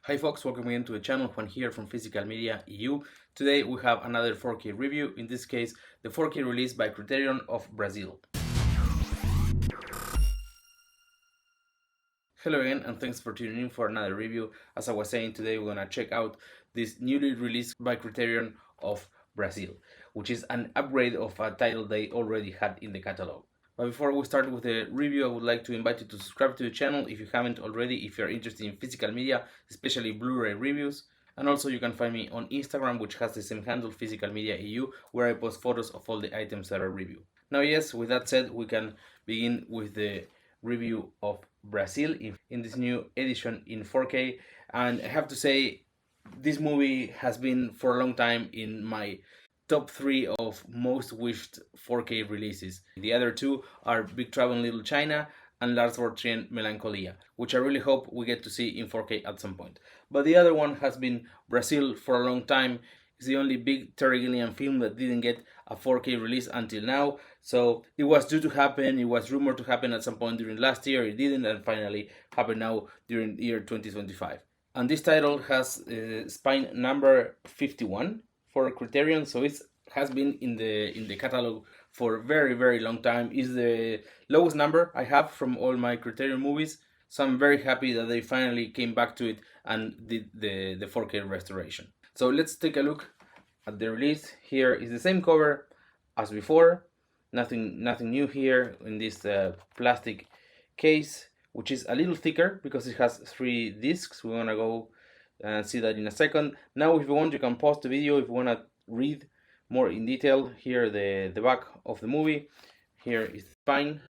Hi folks, welcome again to the channel. Juan here from Physical Media EU. Today we have another 4K review, in this case the 4K release by Criterion of Brazil. Hello again and thanks for tuning in for another review. As I was saying, today we're gonna check out this newly released by Criterion of Brazil, which is an upgrade of a title they already had in the catalog. But before we start with the review, I would like to invite you to subscribe to the channel if you haven't already, if you're interested in physical media, especially Blu-ray reviews. And also you can find me on Instagram, which has the same handle, Physical Media EU, where I post photos of all the items that I review. Now yes, with that said, we can begin with the review of Brazil in this new edition in 4K. And I have to say, this movie has been for a long time in my top 3 of most wished 4K releases. The other two are Big Trouble in Little China and Lars von Trier Melancholia, which I really hope we get to see in 4K at some point. But the other one has been Brazil for a long time. It's the only big Terry Gilliam film that didn't get a 4K release until now. So it was due to happen, it was rumored to happen at some point during last year, it didn't, and finally happened now during the year 2025. And this title has spine number 51 for Criterion, so it has been in the catalog for a very long time. It's the lowest number I have from all my Criterion movies, so I'm very happy that they finally came back to it and did the 4K restoration. So let's take a look at the release. Here is the same cover as before, nothing new here in this plastic case, which is a little thicker because it has 3 discs. We're gonna go and see that in a second. Now if you want, you can pause the video if you want to read more in detail. Here the back of the movie, here is the spine,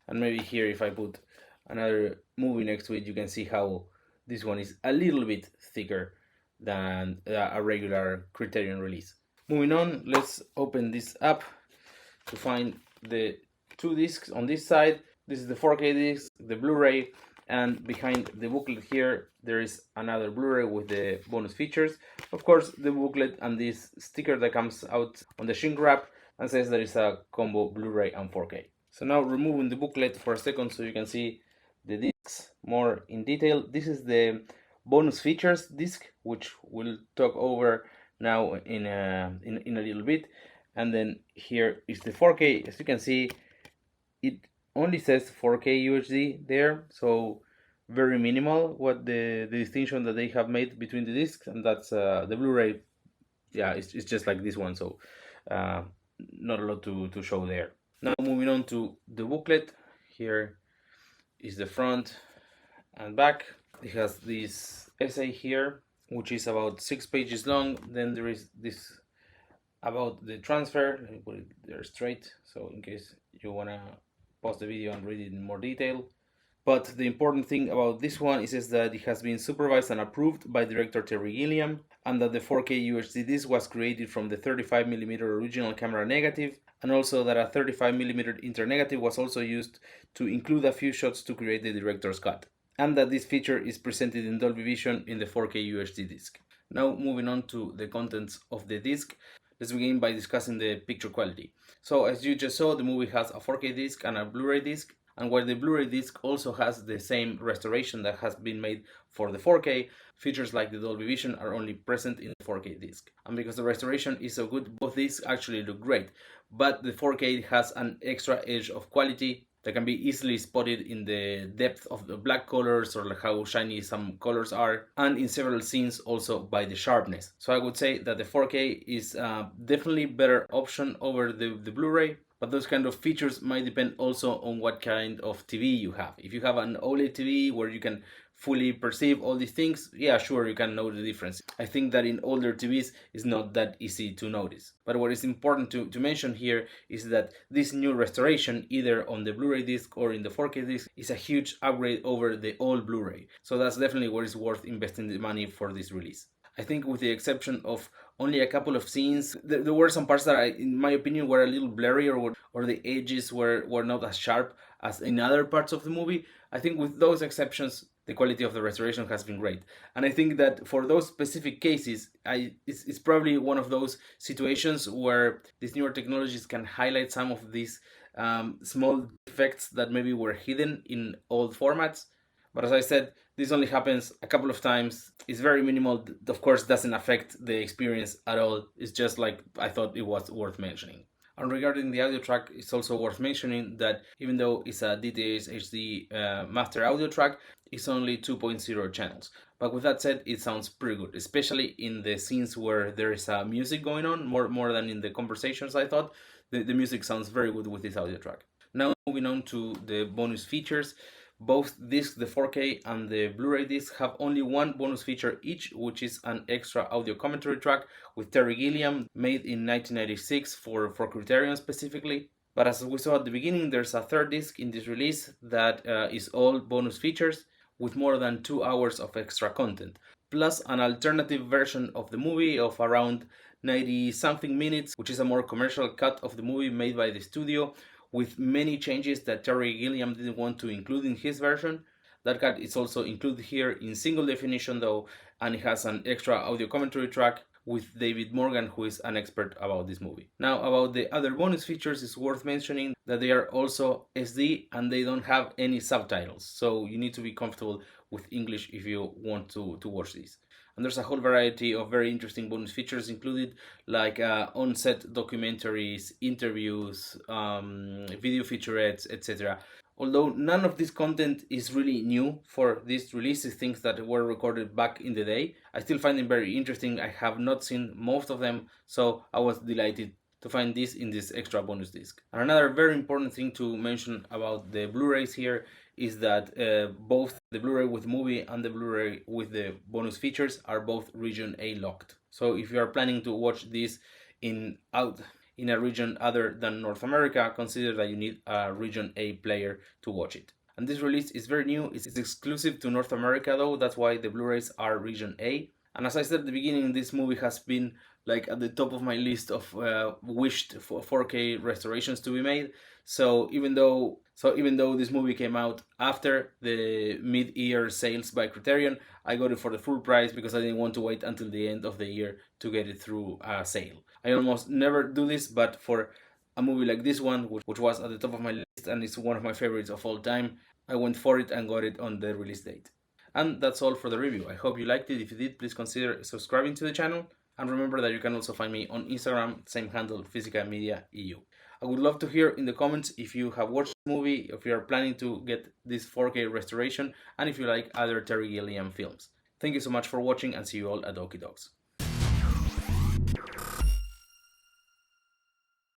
and maybe here if I put another movie next to it, you can see how this one is a little bit thicker than a regular Criterion release. Moving on, let's open this up to find the 2 discs on this side. This is the 4K disc, the Blu-ray, and behind the booklet here there is another Blu-ray with the bonus features. Of course, the booklet and this sticker that comes out on the shrink wrap and says there is a combo Blu-ray and 4K. So now removing the booklet for a second so you can see the discs more in detail. This is the bonus features disc, which we'll talk over now in a little bit. And then here is the 4K. As you can see, it only says 4K UHD there, so very minimal what the distinction that they have made between the discs, and that's the Blu-ray. Yeah, it's just like this one, so not a lot to show there. Now moving on to the booklet. Here is the front and back. It has this essay here, which is about 6 pages long. Then there is this about the transfer. Let me put it there straight, so in case you wanna pause the video and read it in more detail. But the important thing about this one is that it has been supervised and approved by director Terry Gilliam, and that the 4K UHD disc was created from the 35mm original camera negative, and also that a 35mm internegative was also used to include a few shots to create the director's cut, and that this feature is presented in Dolby Vision in the 4K UHD disc. Now moving on to the contents of the disc. Let's begin by discussing the picture quality. So as you just saw, the movie has a 4K disc and a Blu-ray disc, and while the Blu-ray disc also has the same restoration that has been made for the 4K, features like the Dolby Vision are only present in the 4K disc. And because the restoration is so good, both discs actually look great, but the 4K has an extra edge of quality that can be easily spotted in the depth of the black colors, or like how shiny some colors are, and in several scenes also by the sharpness. So I would say that the 4K is definitely better option over the Blu-ray, but those kind of features might depend also on what kind of TV you have. If you have an OLED TV where you can fully perceive all these things, yeah, sure, you can know the difference. I think that in older TVs it's not that easy to notice. But what is important to mention here is that this new restoration, either on the Blu-ray disc or in the 4K disc, is a huge upgrade over the old Blu-ray. So that's definitely what is worth investing the money for this release. I think with the exception of only a couple of scenes, there were some parts that, in my opinion, were a little blurry, or the edges were not as sharp as in other parts of the movie. I think with those exceptions, the quality of the restoration has been great. And I think that for those specific cases, it's probably one of those situations where these newer technologies can highlight some of these small defects that maybe were hidden in old formats. But as I said, this only happens a couple of times. It's very minimal. Of course, doesn't affect the experience at all. It's just like I thought it was worth mentioning. And regarding the audio track, it's also worth mentioning that even though it's a DTS HD master audio track, it's only 2.0 channels. But with that said, it sounds pretty good, especially in the scenes where there is music going on, more than in the conversations. I thought the music sounds very good with this audio track. Now moving on to the bonus features. Both discs, the 4K and the Blu-ray disc, have only one bonus feature each, which is an extra audio commentary track with Terry Gilliam, made in 1996 for Criterion specifically. But as we saw at the beginning, there's a third disc in this release that is all bonus features with more than 2 hours of extra content, plus an alternative version of the movie of around 90 something minutes, which is a more commercial cut of the movie made by the studio, with many changes that Terry Gilliam didn't want to include in his version. That cut is also included here in single definition though, and it has an extra audio commentary track with David Morgan, who is an expert about this movie. Now, about the other bonus features, it's worth mentioning that they are also SD and they don't have any subtitles, so you need to be comfortable with English if you want to watch these. And there's a whole variety of very interesting bonus features included, like on-set documentaries, interviews, video featurettes, etc. Although none of this content is really new for this release, it's things that were recorded back in the day, I still find them very interesting. I have not seen most of them, so I was delighted to find this in this extra bonus disc. And another very important thing to mention about the Blu-rays here is that both the Blu-ray with movie and the Blu-ray with the bonus features are both region A locked. So if you are planning to watch this in a region other than North America, consider that you need a region A player to watch it. And this release is very new. It's exclusive to North America though, that's why the Blu-rays are region A. And as I said at the beginning, this movie has been like at the top of my list of wished for 4K restorations to be made. So even though this movie came out after the mid-year sales by Criterion, I got it for the full price because I didn't want to wait until the end of the year to get it through a sale. I almost never do this, but for a movie like this one, which was at the top of my list and is one of my favorites of all time, I went for it and got it on the release date. And that's all for the review. I hope you liked it. If you did, please consider subscribing to the channel. And remember that you can also find me on Instagram, same handle, Physical Media EU. I would love to hear in the comments if you have watched the movie, if you are planning to get this 4K restoration, and if you like other Terry Gilliam films. Thank you so much for watching and see you all at Okie Dogs.